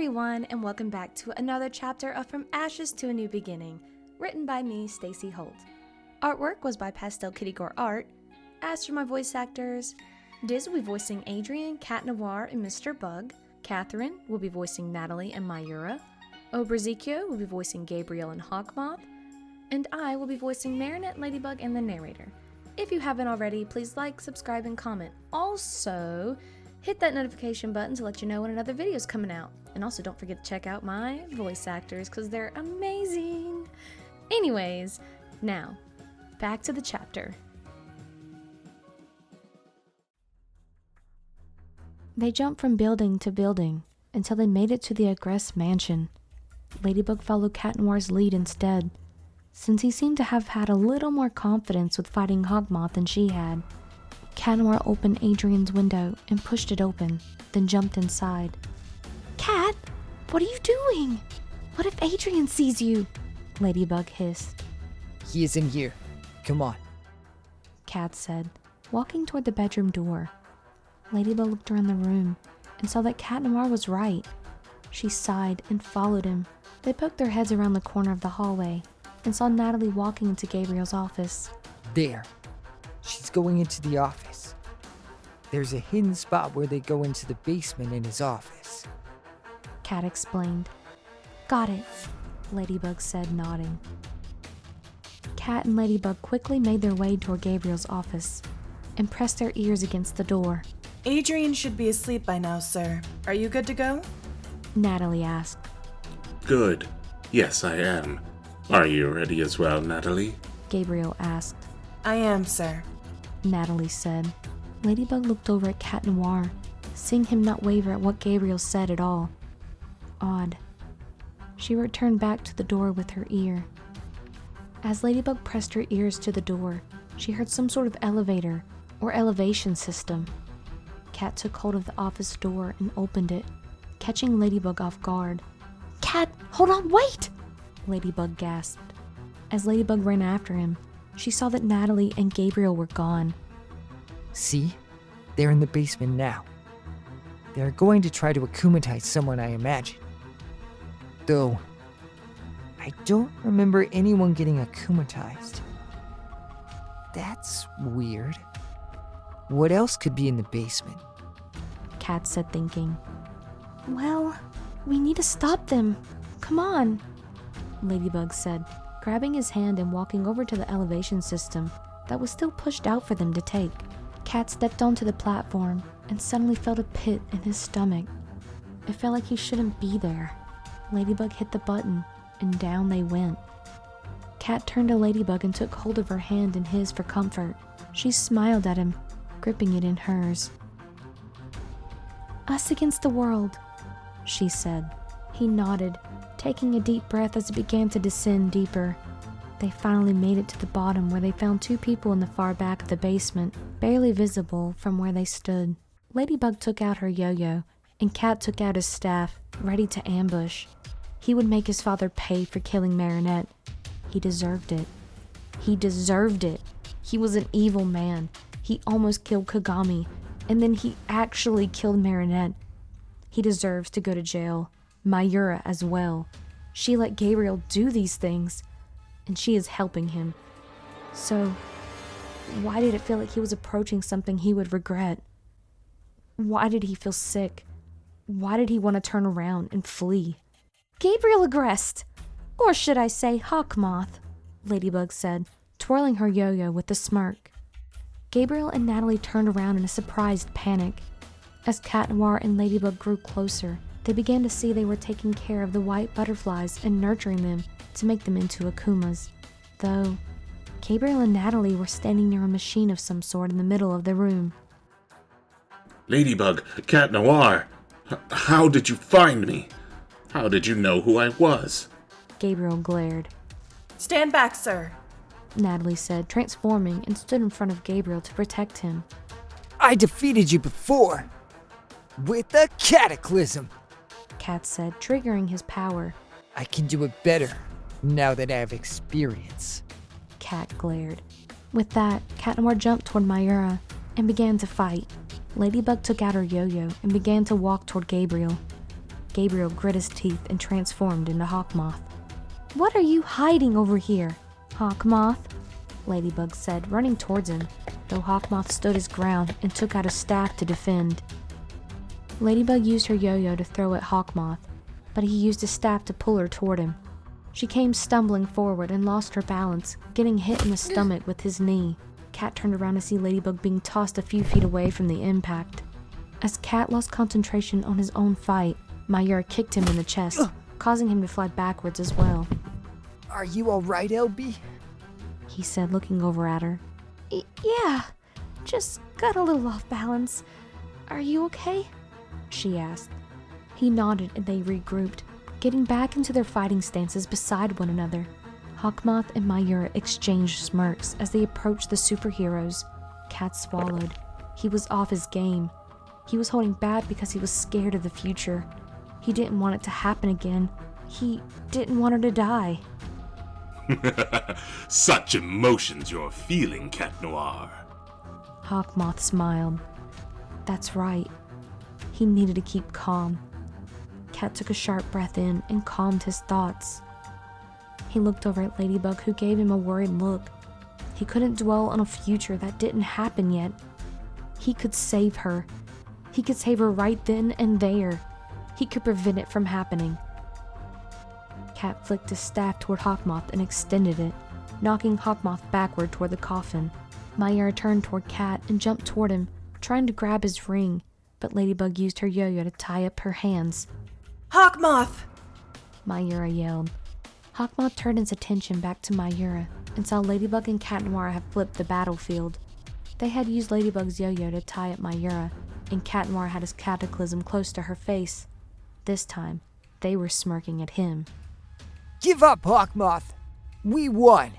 everyone, and welcome back to another chapter of From Ashes to a New Beginning, written by me, Stacey Holt. Artwork was by Pastelkittygoreart. As for my voice actors, Diz will be voicing Adrien, Cat Noir, and Mr. Bug. Catherine will be voicing Natalie and Mayura. Obrazekio will be voicing Gabriel and Hawkmoth. And I will be voicing Marinette, Ladybug, and the narrator. If you haven't already, please like, subscribe, and comment. Also, hit that notification button to let you know when another video is coming out. And also don't forget to check out my voice actors because they're amazing. Anyways, now, back to the chapter. They jumped from building to building until they made it to the Agreste mansion. Ladybug followed Cat Noir's lead instead, since he seemed to have had a little more confidence with fighting Hawkmoth than she had. Cat Noir opened Adrien's window and pushed it open, then jumped inside. Cat, what are you doing? What if Adrien sees you? Ladybug hissed. He is in here. Come on. Cat said, walking toward the bedroom door. Ladybug looked around the room and saw that Cat Noir was right. She sighed and followed him. They poked their heads around the corner of the hallway and saw Natalie walking into Gabriel's office. There. She's going into the office. There's a hidden spot where they go into the basement in his office. Cat explained. Got it, Ladybug said, nodding. Cat and Ladybug quickly made their way toward Gabriel's office and pressed their ears against the door. Adrien should be asleep by now, sir. Are you good to go? Natalie asked. Good. Yes, I am. Are you ready as well, Natalie? Gabriel asked. I am, sir. Natalie said. Ladybug looked over at Cat Noir, seeing him not waver at what Gabriel said at all. Odd. She returned back to the door with her ear. As Ladybug pressed her ears to the door, she heard some sort of elevator or elevation system. Cat took hold of the office door and opened it, catching Ladybug off guard. Cat, hold on, wait! Ladybug gasped. As Ladybug ran after him, she saw that Natalie and Gabriel were gone. See? They're in the basement now. They're going to try to akumatize someone, I imagine. Though, I don't remember anyone getting akumatized. That's weird. What else could be in the basement? Cat said, thinking. Well, we need to stop them. Come on, Ladybug said, grabbing his hand and walking over to the elevation system that was still pushed out for them to take. Cat stepped onto the platform and suddenly felt a pit in his stomach. It felt like he shouldn't be there. Ladybug hit the button, and down they went. Cat turned to Ladybug and took hold of her hand in his for comfort. She smiled at him, gripping it in hers. Us against the world, she said. He nodded, taking a deep breath as it began to descend deeper. They finally made it to the bottom, where they found two people in the far back of the basement, barely visible from where they stood. Ladybug took out her yo-yo, and Cat took out his staff, ready to ambush. He would make his father pay for killing Marinette. He deserved it. He deserved it. He was an evil man. He almost killed Kagami, and then he actually killed Marinette. He deserves to go to jail. Mayura as well. She let Gabriel do these things, and she is helping him. So, why did it feel like he was approaching something he would regret? Why did he feel sick? Why did he want to turn around and flee? Gabriel Agreste! Or should I say Hawkmoth, Ladybug said, twirling her yo-yo with a smirk. Gabriel and Natalie turned around in a surprised panic. As Cat Noir and Ladybug grew closer, they began to see they were taking care of the white butterflies and nurturing them to make them into akumas. Though, Gabriel and Natalie were standing near a machine of some sort in the middle of the room. Ladybug, Cat Noir, how did you find me? How did you know who I was? Gabriel glared. Stand back, sir, Natalie said, transforming, and stood in front of Gabriel to protect him. I defeated you before! With a cataclysm! Cat said, triggering his power. I can do it better, now that I have experience. Cat glared. With that, Cat Noir jumped toward Mayura and began to fight. Ladybug took out her yo-yo and began to walk toward Gabriel. Gabriel grit his teeth and transformed into Hawkmoth. "What are you hiding over here, Hawkmoth?" Ladybug said, running towards him, though Hawkmoth stood his ground and took out a staff to defend. Ladybug used her yo-yo to throw at Hawkmoth, but he used his staff to pull her toward him. She came stumbling forward and lost her balance, getting hit in the stomach with his knee. Cat turned around to see Ladybug being tossed a few feet away from the impact. As Cat lost concentration on his own fight, Mayura kicked him in the chest, causing him to fly backwards as well. Are you alright, LB? He said, looking over at her. Yeah, just got a little off balance. Are you okay?" she asked. He nodded and they regrouped, getting back into their fighting stances beside one another. Hawkmoth and Mayura exchanged smirks as they approached the superheroes. Cat swallowed. He was off his game. He was holding back because he was scared of the future. He didn't want it to happen again. He didn't want her to die. Such emotions you're feeling, Cat Noir. Hawkmoth smiled. That's right. He needed to keep calm. Cat took a sharp breath in and calmed his thoughts. He looked over at Ladybug, who gave him a worried look. He couldn't dwell on a future that didn't happen yet. He could save her. He could save her right then and there. He could prevent it from happening. Cat flicked his staff toward Hawkmoth and extended it, knocking Hawkmoth backward toward the coffin. Mayura turned toward Cat and jumped toward him, trying to grab his ring, but Ladybug used her yo-yo to tie up her hands. Hawkmoth! Mayura yelled. Hawkmoth turned his attention back to Mayura and saw Ladybug and Cat Noir have flipped the battlefield. They had used Ladybug's yo-yo to tie up Mayura, and Cat Noir had his cataclysm close to her face. This time, they were smirking at him. Give up, Hawkmoth! We won!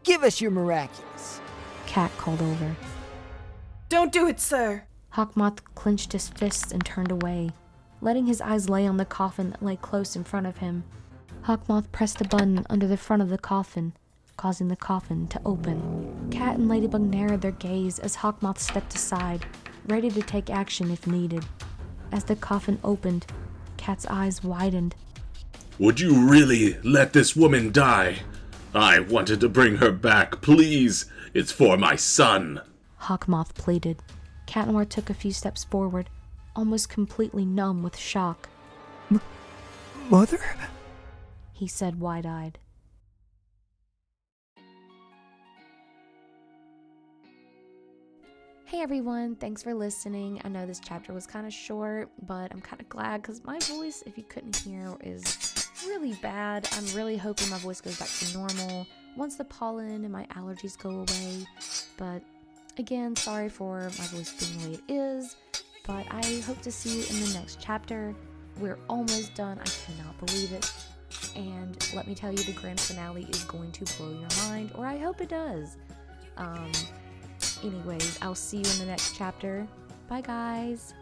Give us your Miraculous! Cat called over. Don't do it, sir! Hawkmoth clenched his fists and turned away, letting his eyes lay on the coffin that lay close in front of him. Hawkmoth pressed a button under the front of the coffin, causing the coffin to open. Cat and Ladybug narrowed their gaze as Hawkmoth stepped aside, ready to take action if needed. As the coffin opened, Cat's eyes widened. Would you really let this woman die? I wanted to bring her back, please. It's for my son. Hawkmoth pleaded. Cat Noir took a few steps forward, almost completely numb with shock. Mother? He said wide-eyed. Hey everyone, thanks for listening. I know this chapter was kind of short, but I'm kind of glad because my voice, if you couldn't hear, is really bad. I'm really hoping my voice goes back to normal once the pollen and my allergies go away. But again, sorry for my voice being the way it is, but I hope to see you in the next chapter. We're almost done. I cannot believe it. And let me tell you, the grand finale is going to blow your mind, or I hope it does. Anyways, I'll see you in the next chapter. Bye, guys.